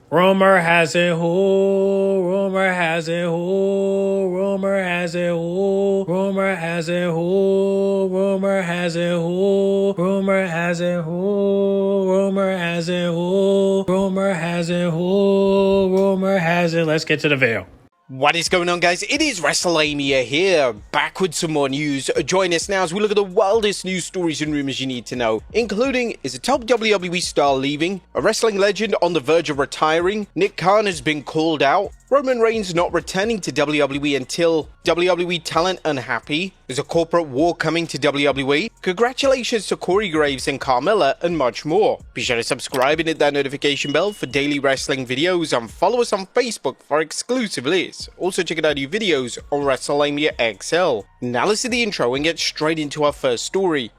Rumor has it who, rumor has it who, rumor has it who, rumor has it who, rumor has it who, rumor has it who, rumor has it who, rumor has it who, rumor has it. Let's get to the video. What is going on, guys? It is WrestleMania here, back with some more news. Join us now as we look at the wildest news stories and rumors you need to know, including, is a top WWE star leaving, a wrestling legend on the verge of retiring, Nick Khan has been called out, Roman Reigns not returning to WWE until WWE talent unhappy, is a corporate war coming to WWE, congratulations to Cory and Carmela, and much more. Be sure to subscribe and hit that notification bell for daily wrestling videos, and follow us on Facebook for exclusive lists. Also check out our new videos on WrestleMania XL. Now let's do the intro and get straight into our first story.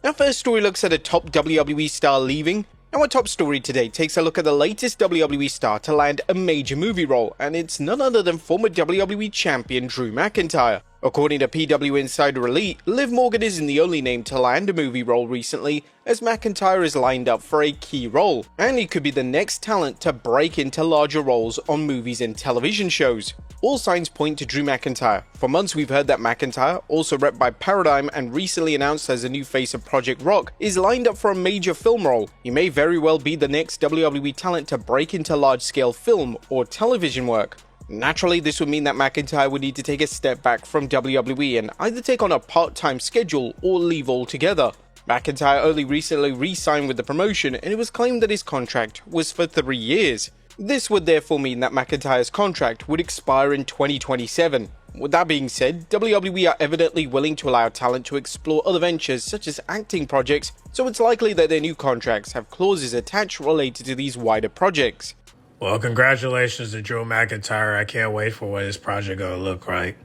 Our first story looks at a top WWE star leaving. Now our top story today takes a look at the latest WWE star to land a major movie role, and it's none other than former WWE champion Drew McIntyre. According to PW Insider Elite, Liv Morgan isn't the only name to land a movie role recently, as McIntyre is lined up for a key role, and he could be the next talent to break into larger roles on movies and television shows. All signs point to Drew McIntyre. For months we've heard that McIntyre, also rep by Paradigm and recently announced as a new face of Project Rock, is lined up for a major film role. He may very well be the next WWE talent to break into large-scale film or television work. Naturally, this would mean that McIntyre would need to take a step back from WWE and either take on a part-time schedule or leave altogether. McIntyre only recently re-signed with the promotion, and it was claimed that his contract was for 3 years. This would therefore mean that McIntyre's contract would expire in 2027. With that being said, WWE are evidently willing to allow talent to explore other ventures such as acting projects, so it's likely that their new contracts have clauses attached related to these wider projects. Well, congratulations to Drew McIntyre. I can't wait for what his project gonna look like.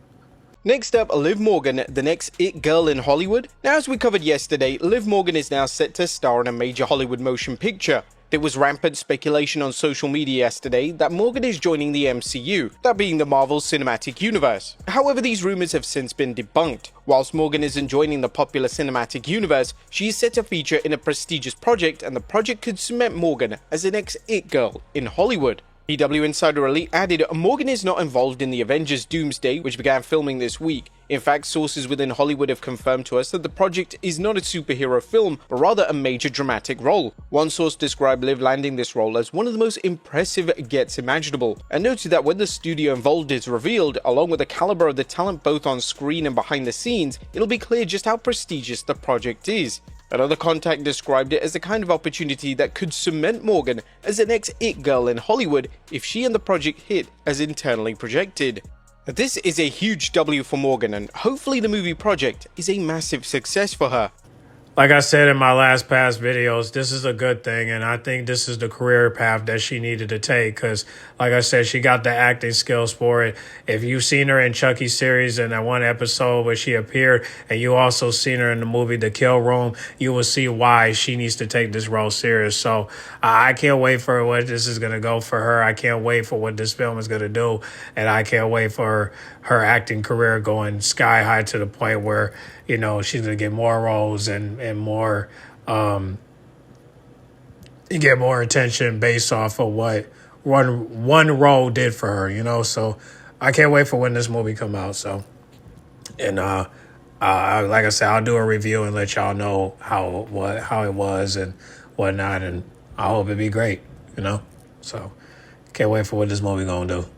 Next up, Liv Morgan, the next it girl in Hollywood. Now, as we covered yesterday, Liv Morgan is now set to star in a major Hollywood motion picture. There was rampant speculation on social media yesterday that Morgan is joining the MCU, that being the Marvel Cinematic Universe. However, these rumors have since been debunked. Whilst Morgan isn't joining the popular cinematic universe, she is set to feature in a prestigious project, and the project could cement Morgan as the next it girl in Hollywood. PW Insider Elite added, Morgan is not involved in the Avengers Doomsday, which began filming this week. In fact, sources within Hollywood have confirmed to us that the project is not a superhero film, but rather a major dramatic role. One source described Liv landing this role as one of the most impressive gets imaginable, and noted that when the studio involved is revealed, along with the caliber of the talent both on screen and behind the scenes, it'll be clear just how prestigious the project is. Another contact described it as the kind of opportunity that could cement Morgan as the next it girl in Hollywood if she and the project hit as internally projected. This is a huge W for Morgan, and hopefully the movie project is a massive success for her. Like I said in my past videos, this is a good thing, and I think this is the career path that she needed to take because, like I said, she got the acting skills for it. If you've seen her in Chucky's series in that one episode where she appeared, and you also seen her in the movie The Kill Room, you will see why she needs to take this role serious. So I can't wait for what this is going to go for her. I can't wait for what this film is going to do, and I can't wait for her acting career going sky high to the point where, you know, she's going to get more roles and more, you get more attention based off of what one role did for her, you know. So I can't wait for when this movie come out. So, and like I said, I'll do a review and let y'all know how it was and whatnot, and I hope it be great, you know. So can't wait for what this movie gonna do.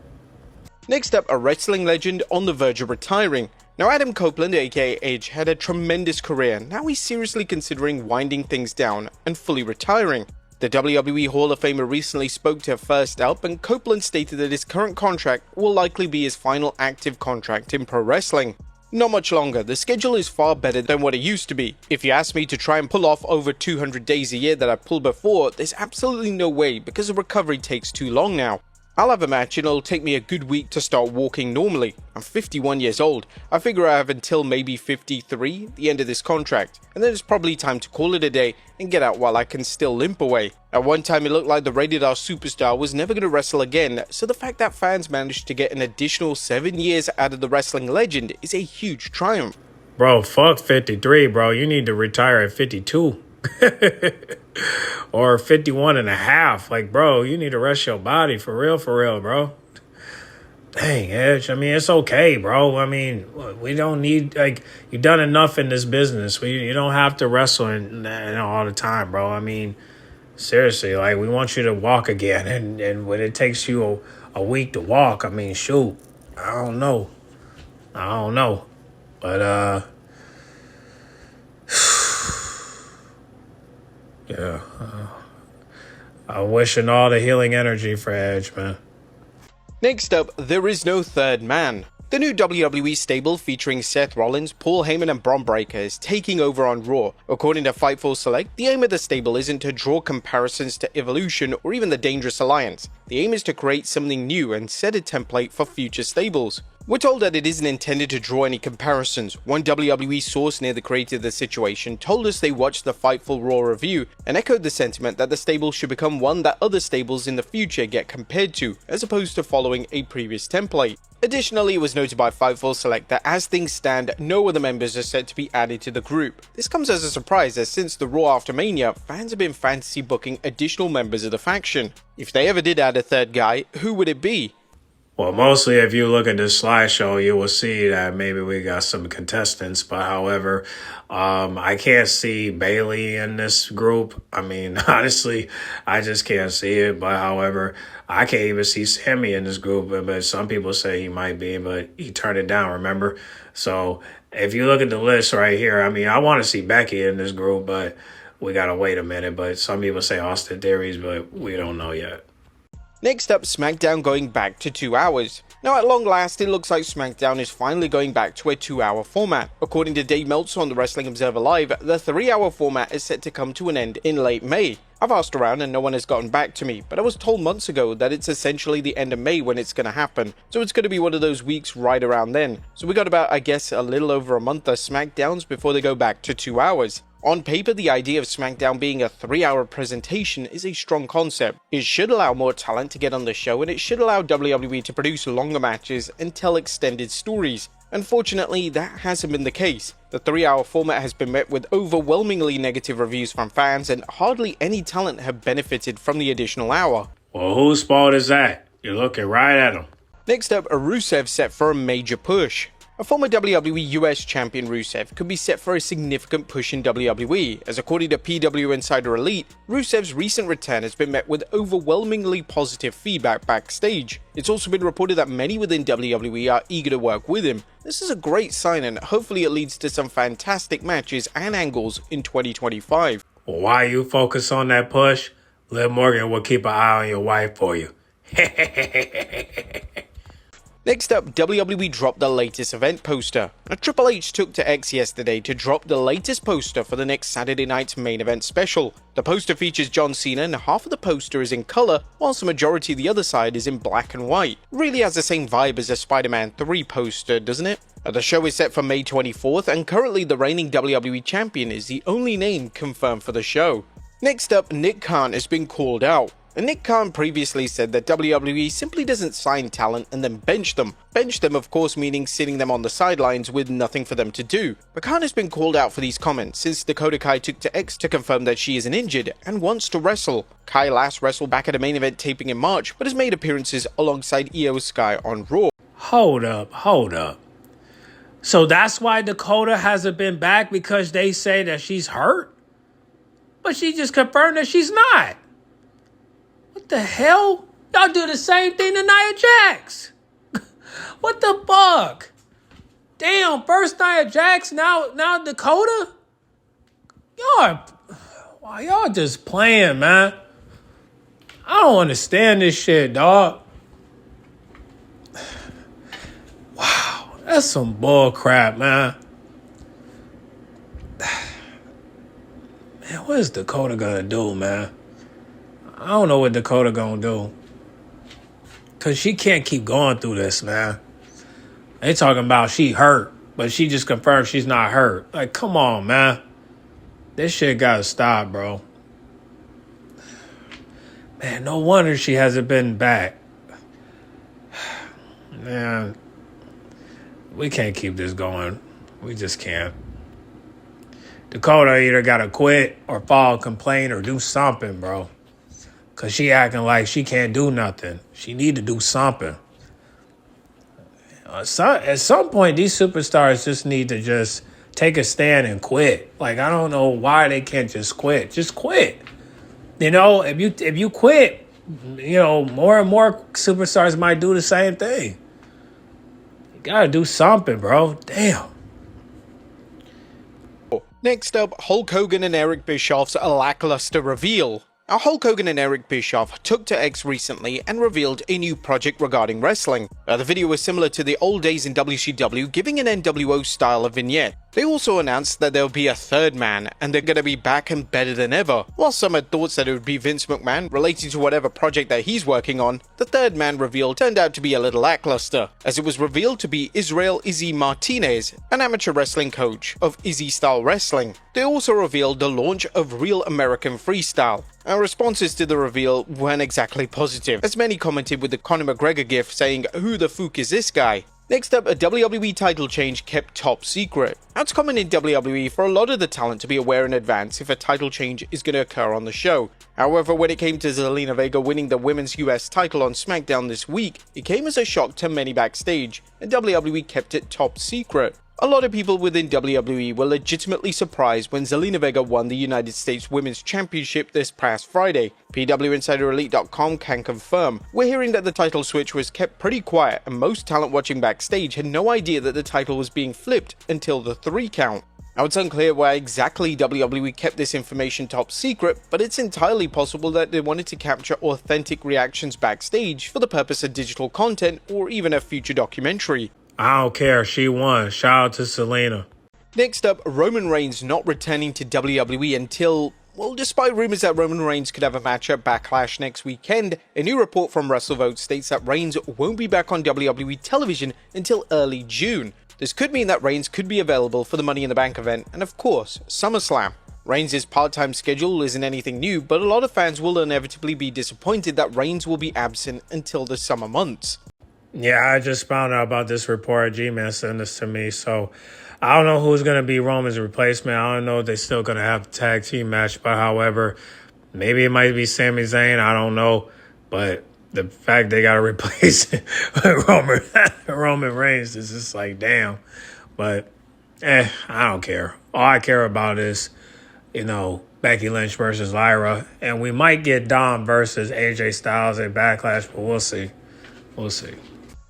Next up, a wrestling legend on the verge of retiring. Now, Adam Copeland, aka Edge, had a tremendous career. Now he's seriously considering winding things down and fully retiring. The WWE Hall of Famer recently spoke to First Up, and Copeland stated that his current contract will likely be his final active contract in pro wrestling. Not much longer. The schedule is far better than what it used to be. If you ask me to try and pull off over 200 days a year that I pulled before, there's absolutely no way because the recovery takes too long now. I'll have a match and it'll take me a good week to start walking normally. I'm 51 years old. I figure I have until maybe 53, the end of this contract, and then it's probably time to call it a day and get out while I can still limp away. At one time it looked like the rated R superstar was never going to wrestle again, so the fact that fans managed to get an additional 7 years out of the wrestling legend is a huge triumph. Bro, fuck 53, bro. You need to retire at 52. Or 51 and a half. Like, bro, you need to rest your body for real, bro. Dang, Edge. I mean, it's okay, bro. I mean, we don't need, like, you've done enough in this business. You don't have to wrestle all the time, bro. I mean, seriously, like, we want you to walk again. And when it takes you a week to walk, I mean, shoot, I don't know. But, yeah. I'm wishing all the healing energy for Edge, man. Next up, there is no third man. The new WWE stable featuring Seth Rollins, Paul Heyman and Bron Breakker is taking over on Raw. According to Fightful Select, the aim of the stable isn't to draw comparisons to Evolution or even the Dangerous Alliance. The aim is to create something new and set a template for future stables. We're told that it isn't intended to draw any comparisons. One WWE source near the creator of the situation told us they watched the Fightful Raw review and echoed the sentiment that the stable should become one that other stables in the future get compared to, as opposed to following a previous template. Additionally, it was noted by Fightful Select that as things stand, no other members are set to be added to the group. This comes as a surprise, as since the Raw after Mania, fans have been fantasy booking additional members of the faction. If they ever did add a third guy, who would it be? Well, mostly if you look at this slideshow, you will see that maybe we got some contestants. But however, I can't see Bailey in this group. I mean, honestly, I just can't see it. But however, I can't even see Sammy in this group. But some people say he might be, but he turned it down, remember? So if you look at the list right here, I mean, I want to see Becky in this group, but we got to wait a minute. But some people say Austin Theories, but we don't know yet. Next up, Smackdown going back to 2 hours. Now at long last, it looks like Smackdown is finally going back to a 2-hour format. According to Dave Meltzer on the Wrestling Observer Live, the 3-hour format is set to come to an end in late May. I've asked around and no one has gotten back to me, but I was told months ago that it's essentially the end of May when it's going to happen, so it's going to be one of those weeks right around then. So we got about, I guess, a little over a month of Smackdowns before they go back to 2 hours. On paper, the idea of Smackdown being a 3-hour presentation is a strong concept. It should allow more talent to get on the show, and it should allow WWE to produce longer matches and tell extended stories. Unfortunately, that hasn't been the case. The 3-hour format has been met with overwhelmingly negative reviews from fans, and hardly any talent have benefited from the additional hour. Well, whose fault is that? You're looking right at him. Next up, a Rusev set for a major push. A former WWE US champion Rusev could be set for a significant push in WWE, as according to PW Insider Elite, Rusev's recent return has been met with overwhelmingly positive feedback backstage. It's also been reported that many within WWE are eager to work with him. This is a great sign and hopefully it leads to some fantastic matches and angles in 2025. Well, why you focus on that push? Liv Morgan will keep an eye on your wife for you. Next up, WWE dropped the latest event poster. Now, Triple H took to X yesterday to drop the latest poster for the next Saturday night's main event special. The poster features John Cena and half of the poster is in color, whilst the majority of the other side is in black and white. Really has the same vibe as the Spider-Man 3 poster, doesn't it? The show is set for May 24th, and currently the reigning WWE Champion is the only name confirmed for the show. Next up, Nick Khan has been called out. And Nick Khan previously said that WWE simply doesn't sign talent and then bench them. Bench them, of course, meaning sitting them on the sidelines with nothing for them to do. But Khan has been called out for these comments since Dakota Kai took to X to confirm that she isn't injured and wants to wrestle. Kai last wrestled back at a main event taping in March, but has made appearances alongside Io Sky on Raw. Hold up. So that's why Dakota hasn't been back, because they say that she's hurt? But she just confirmed that she's not. What the hell? Y'all do the same thing to Nia Jax. What the fuck? Damn, first Nia Jax, now Dakota? Y'all just playing, man. I don't understand this shit, dog. Wow, that's some bull crap, man. Man, what is Dakota gonna do, man? I don't know what Dakota gonna do. Because she can't keep going through this, man. They talking about she hurt, but she just confirmed she's not hurt. Like, come on, man. This shit gotta stop, bro. Man, no wonder she hasn't been back. Man, we can't keep this going. We just can't. Dakota either got to quit or fall, complain, or do something, bro. Because she acting like she can't do nothing. She need to do something. At some point, these superstars just need to just take a stand and quit. Like, I don't know why they can't just quit. Just quit. You know, if you quit, you know, more and more superstars might do the same thing. You gotta do something, bro. Damn. Next up, Hulk Hogan and Eric Bischoffs a lackluster reveal. Now, Hulk Hogan and Eric Bischoff took to X recently and revealed a new project regarding wrestling. The video was similar to the old days in WCW, giving an NWO style of vignette. They also announced that there'll be a third man, and they're gonna be back and better than ever. While some had thoughts that it would be Vince McMahon relating to whatever project that he's working on, the third man reveal turned out to be a little lackluster, as it was revealed to be Israel Izzy Martinez, an amateur wrestling coach of Izzy Style Wrestling. They also revealed the launch of Real American Freestyle. Our responses to the reveal weren't exactly positive, as many commented with the Conor McGregor gif saying, "Who the fuck is this guy?" Next up, a WWE title change kept top secret. Now, it's common in WWE for a lot of the talent to be aware in advance if a title change is going to occur on the show. However, when it came to Zelina Vega winning the Women's US title on Smackdown this week, it came as a shock to many backstage, and WWE kept it top secret. A lot of people within WWE were legitimately surprised when Zelina Vega won the United States Women's Championship this past Friday. PWInsiderElite.com can confirm. We're hearing that the title switch was kept pretty quiet, and most talent watching backstage had no idea that the title was being flipped until the 3 count. Now, it's unclear why exactly WWE kept this information top secret, but it's entirely possible that they wanted to capture authentic reactions backstage for the purpose of digital content or even a future documentary. I don't care. She won. Shout out to Selena. Next up, Roman Reigns not returning to WWE until, well, despite rumors that Roman Reigns could have a match at Backlash next weekend, a new report from WrestleVote states that Reigns won't be back on WWE television until early June. This could mean that Reigns could be available for the Money in the Bank event and, of course, SummerSlam. Reigns' part-time schedule isn't anything new, but a lot of fans will inevitably be disappointed that Reigns will be absent until the summer months. Yeah, I just found out about this report. G-Man sent this to me. So I don't know who's going to be Roman's replacement. I don't know if they're still going to have a tag team match. But however, maybe it might be Sami Zayn. I don't know. But the fact they got to replace Roman Reigns is just like, damn. But, I don't care. All I care about is, you know, Becky Lynch versus Lyra. And we might get Dom versus AJ Styles at Backlash, but we'll see. We'll see.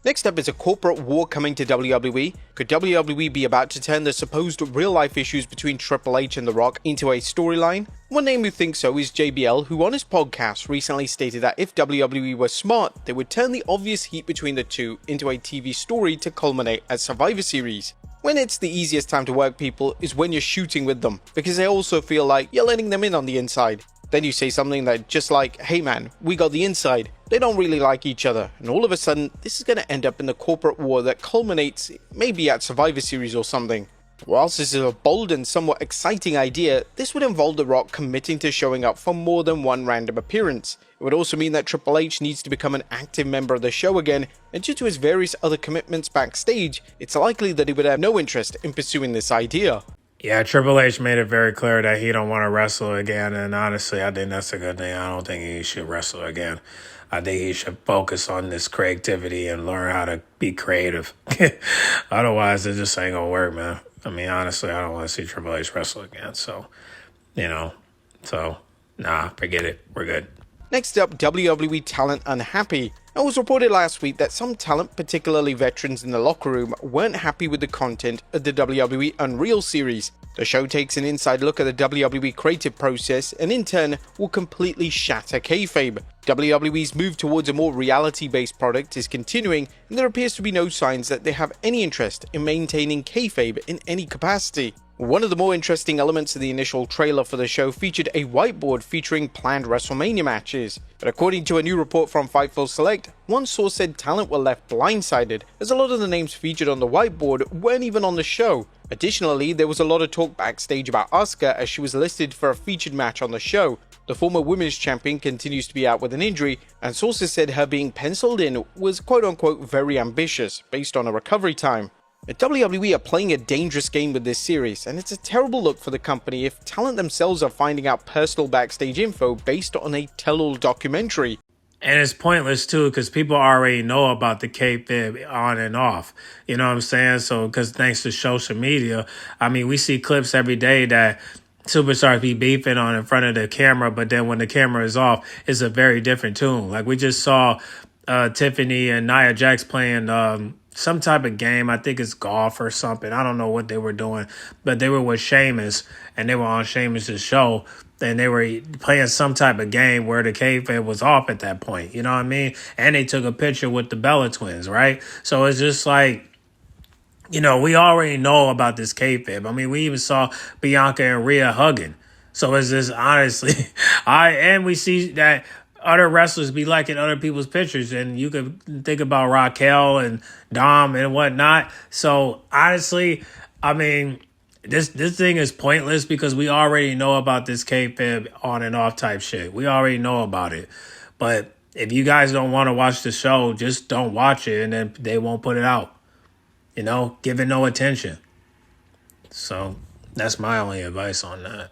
Next up is a corporate war coming to WWE. Could WWE be about to turn the supposed real-life issues between Triple H and The Rock into a storyline? One name who thinks so is JBL, who on his podcast recently stated that if WWE were smart, they would turn the obvious heat between the two into a TV story to culminate at Survivor Series. When it's the easiest time to work people is when you're shooting with them, because they also feel like you're letting them in on the inside. Then you say something that just like, hey man, we got the inside. They don't really like each other, and all of a sudden, this is going to end up in the corporate war that culminates maybe at Survivor Series or something. Whilst this is a bold and somewhat exciting idea, this would involve The Rock committing to showing up for more than one random appearance. It would also mean that Triple H needs to become an active member of the show again, and due to his various other commitments backstage, it's likely that he would have no interest in pursuing this idea. Yeah, Triple H made it very clear that he don't want to wrestle again, and honestly, I think that's a good thing. I don't think he should wrestle again. I think he should focus on this creativity and learn how to be creative. Otherwise, it just ain't gonna work, man. I mean, honestly, I don't want to see Triple H wrestle again. So, nah, forget it. We're good. Next up, WWE talent unhappy. It was reported last week that some talent, particularly veterans in the locker room, weren't happy with the content of the WWE Unreal series. The show takes an inside look at the WWE creative process and in turn will completely shatter kayfabe. WWE's move towards a more reality-based product is continuing, and there appears to be no signs that they have any interest in maintaining kayfabe in any capacity. One of the more interesting elements of the initial trailer for the show featured a whiteboard featuring planned WrestleMania matches. But according to a new report from Fightful Select, one source said talent were left blindsided, as a lot of the names featured on the whiteboard weren't even on the show. Additionally, there was a lot of talk backstage about Asuka as she was listed for a featured match on the show. The former women's champion continues to be out with an injury, and sources said her being penciled in was quote-unquote very ambitious, based on a recovery time. The WWE are playing a dangerous game with this series, and it's a terrible look for the company if talent themselves are finding out personal backstage info based on a tell-all documentary. And it's pointless too, because people already know about the kayfabe on and off. You know what I'm saying? So, because thanks to social media, I mean, we see clips every day that superstars be beefing on in front of the camera, but then when the camera is off, it's a very different tune. Like we just saw Tiffany and Nia Jax playing some type of game. I think it's golf or something. I don't know what they were doing, but they were with Sheamus, and they were on Sheamus's show, and they were playing some type of game where the kayfabe was off at that point. You know what I mean? And they took a picture with the Bella twins, right? So it's just like, you know, we already know about this kayfabe. I mean, we even saw Bianca and Rhea hugging. So it's just honestly, and we see that other wrestlers be liking other people's pictures, and you could think about Raquel and Dom and whatnot. So honestly, I mean, this thing is pointless because we already know about this kayfabe on and off type shit. We already know about it. But if you guys don't want to watch the show, just don't watch it, and then they won't put it out. You know, give it no attention. So that's my only advice on that.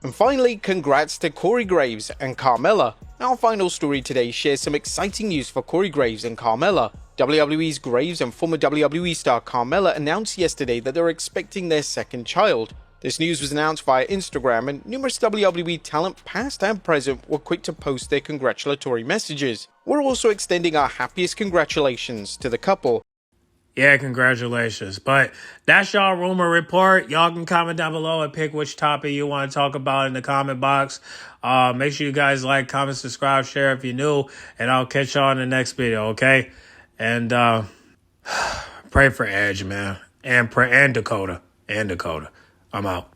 And finally, congrats to Corey Graves and Carmela. Our final story today shares some exciting news for Corey Graves and Carmela. WWE's Graves and former WWE star Carmela announced yesterday that they're expecting their second child. This news was announced via Instagram, and numerous WWE talent, past and present, were quick to post their congratulatory messages. We're also extending our happiest congratulations to the couple. Yeah, congratulations. But that's y'all rumor report. Y'all can comment down below and pick which topic you want to talk about in the comment box. Make sure you guys like, comment, subscribe, share if you're new, and I'll catch y'all in the next video, okay? And pray for Edge, man. And Dakota. I'm out.